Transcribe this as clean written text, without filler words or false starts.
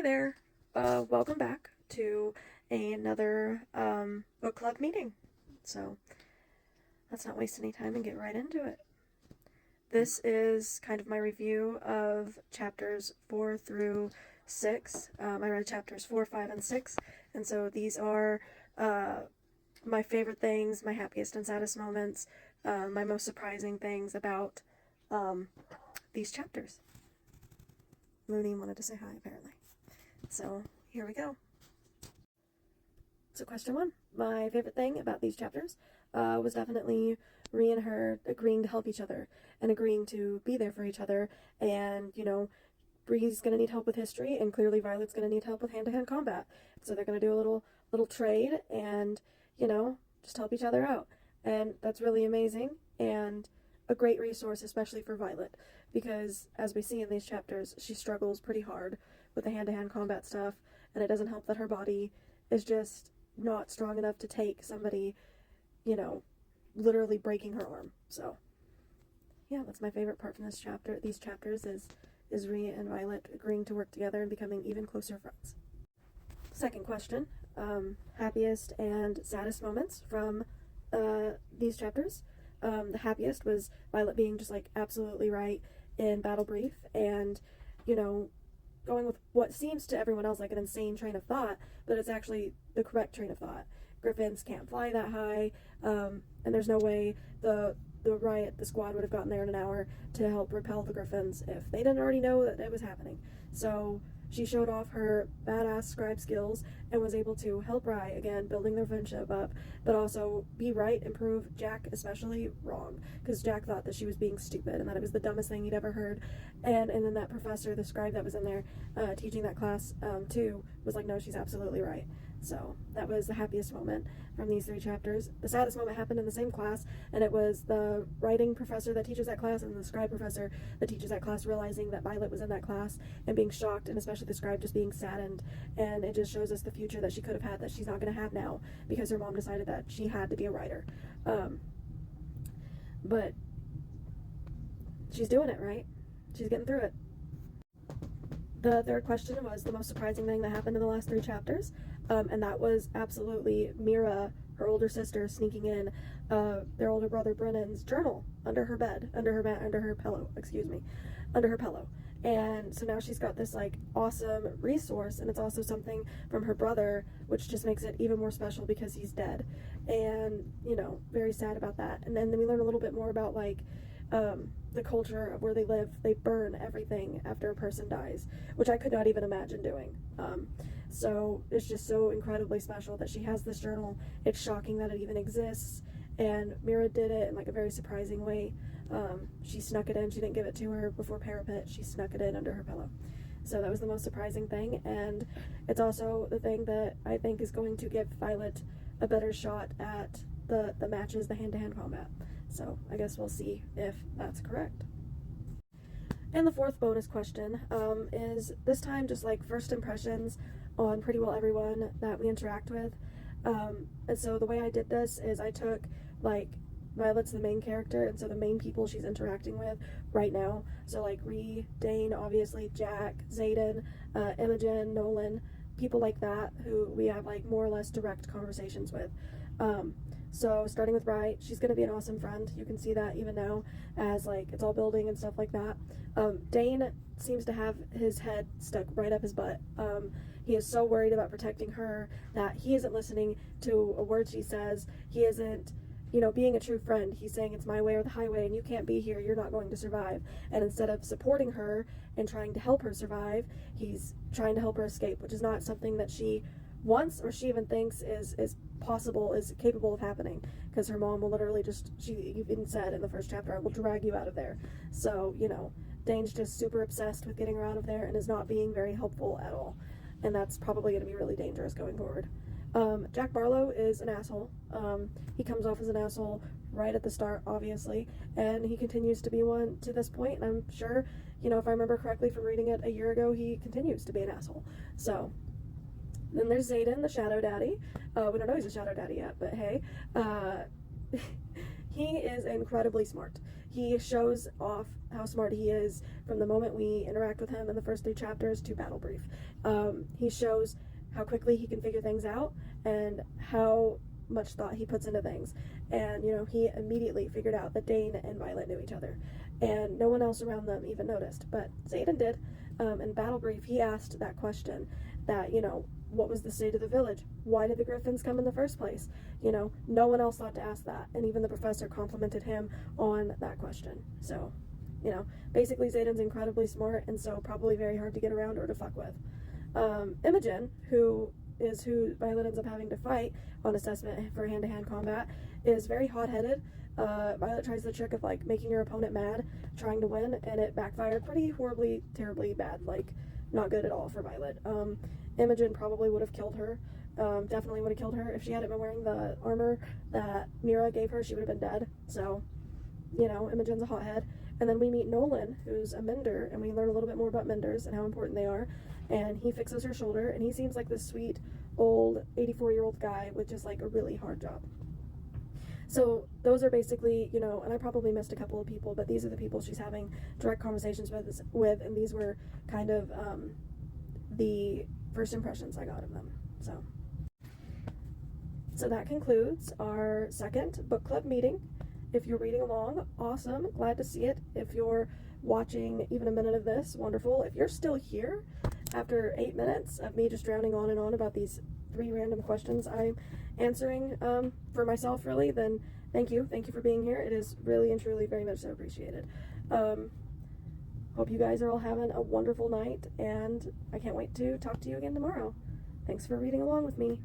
there. Welcome back to another book club meeting. So let's not waste any time and get right into it. This is kind of my review of chapters 4 through 6. I read chapters 4, 5, and 6, and so these are my favorite things, my happiest and saddest moments, my most surprising things about these chapters. Mooney wanted to say hi, apparently. So here we go. So question 1. My favorite thing about these chapters was definitely Rhea and her agreeing to help each other and agreeing to be there for each other. And, you know, Bree's going to need help with history, and clearly Violet's going to need help with hand-to-hand combat. So they're going to do a little trade and, you know, just help each other out. And that's really amazing and a great resource, especially for Violet, because as we see in these chapters, she struggles pretty hard with the hand-to-hand combat stuff, and it doesn't help that her body is just not strong enough to take somebody, you know, literally breaking her arm. So yeah, that's my favorite part from these chapters is Rhea and Violet agreeing to work together and becoming even closer friends. Second question, happiest and saddest moments from these chapters. The happiest was Violet being just like absolutely right in Battle Brief, and, you know, going with what seems to everyone else like an insane train of thought, but it's actually the correct train of thought. Griffins can't fly that high, and there's no way the squad would have gotten there in an hour to help repel the Griffins if they didn't already know that it was happening. So she showed off her badass scribe skills and was able to help Rye, again, building their friendship up, but also be right and prove Jack especially wrong, because Jack thought that she was being stupid and that it was the dumbest thing he'd ever heard. And then that professor, the scribe that was in there teaching that class too, was like, no, she's absolutely right. So that was the happiest moment from these 3 chapters. The saddest moment happened in the same class, and it was the writing professor that teaches that class and the scribe professor that teaches that class realizing that Violet was in that class and being shocked, and especially the scribe just being saddened. And it just shows us the future that she could have had that she's not going to have now because her mom decided that she had to be a writer. But she's doing it, right? She's getting through it. The third question was the most surprising thing that happened in the last 3 chapters, and that was absolutely Mira, her older sister, sneaking in their older brother Brennan's journal under her bed, under her pillow. And so now she's got this like awesome resource, and it's also something from her brother, which just makes it even more special because he's dead. And, you know, very sad about that. And then we learn a little bit more about like the culture of where they live. They burn everything after a person dies, which I could not even imagine doing. So it's just so incredibly special that she has this journal. It's shocking that it even exists, and Mira did it in like a very surprising way. She snuck it in. She didn't give it to her before Parapet. She snuck it in under her pillow. So that was the most surprising thing, and it's also the thing that I think is going to give Violet a better shot at the matches, the hand-to-hand combat. So I guess we'll see if that's correct. And the fourth bonus question is this time just like first impressions on pretty well everyone that we interact with. And so the way I did this is I took like Violet's the main character, and so the main people she's interacting with right now. So like Rhea, Dane, obviously, Jack, Xaden, Imogen, Nolan, people like that who we have like more or less direct conversations with. So starting with Rye, she's going to be an awesome friend. You can see that even now as like it's all building and stuff like that. Dane seems to have his head stuck right up his butt. He is so worried about protecting her that he isn't listening to a word she says. He isn't, you know, being a true friend. He's saying it's my way or the highway, and you can't be here. You're not going to survive. And instead of supporting her and trying to help her survive, he's trying to help her escape, which is not something that she wants or she even thinks is possible, is capable of happening, because her mom will literally just, she even said in the first chapter, I will drag you out of there. So, you know, Dane's just super obsessed with getting her out of there and is not being very helpful at all, and that's probably going to be really dangerous going forward. Jack Barlow is an asshole. He comes off as an asshole right at the start, obviously, and he continues to be one to this point, and I'm sure, you know, if I remember correctly from reading it a year ago, he continues to be an asshole. So then there's Xaden, the Shadow Daddy. We don't know he's a Shadow Daddy yet, but hey. He is incredibly smart. he shows off how smart he is from the moment we interact with him in the first 3 chapters to Battle Brief. He shows how quickly he can figure things out and how much thought he puts into things. And, you know, he immediately figured out that Dane and Violet knew each other. And no one else around them even noticed. But Xaden did. In Battle Brief, he asked that question that, you know, what was the state of the village? Why did the Griffins come in the first place? You know, no one else thought to ask that. And even the professor complimented him on that question. So, you know, basically Xaden's incredibly smart and so probably very hard to get around or to fuck with. Imogen, who is who Violet ends up having to fight on assessment for hand-to-hand combat, is very hot-headed. Violet tries the trick of, like, making her opponent mad, trying to win, and it backfired pretty horribly, terribly bad. Like, not good at all for Violet. Imogen probably would have killed her. Definitely would have killed her. If she hadn't been wearing the armor that Mira gave her, she would have been dead. So, you know, Imogen's a hothead. And then we meet Nolan, who's a mender, and we learn a little bit more about menders and how important they are. And he fixes her shoulder, and he seems like this sweet, old, 84-year-old guy with just, like, a really hard job. So those are basically, you know, and I probably missed a couple of people, but these are the people she's having direct conversations with, and these were kind of the first impressions I got of them. So that concludes our second book club meeting. If you're reading along, awesome, glad to see it. If you're watching even a minute of this, wonderful. If you're still here after 8 minutes of me just drowning on and on about these 3 random questions I'm answering for myself, really, then thank you for being here. It is really and truly very much so appreciated. Hope you guys are all having a wonderful night, and I can't wait to talk to you again tomorrow. Thanks for reading along with me.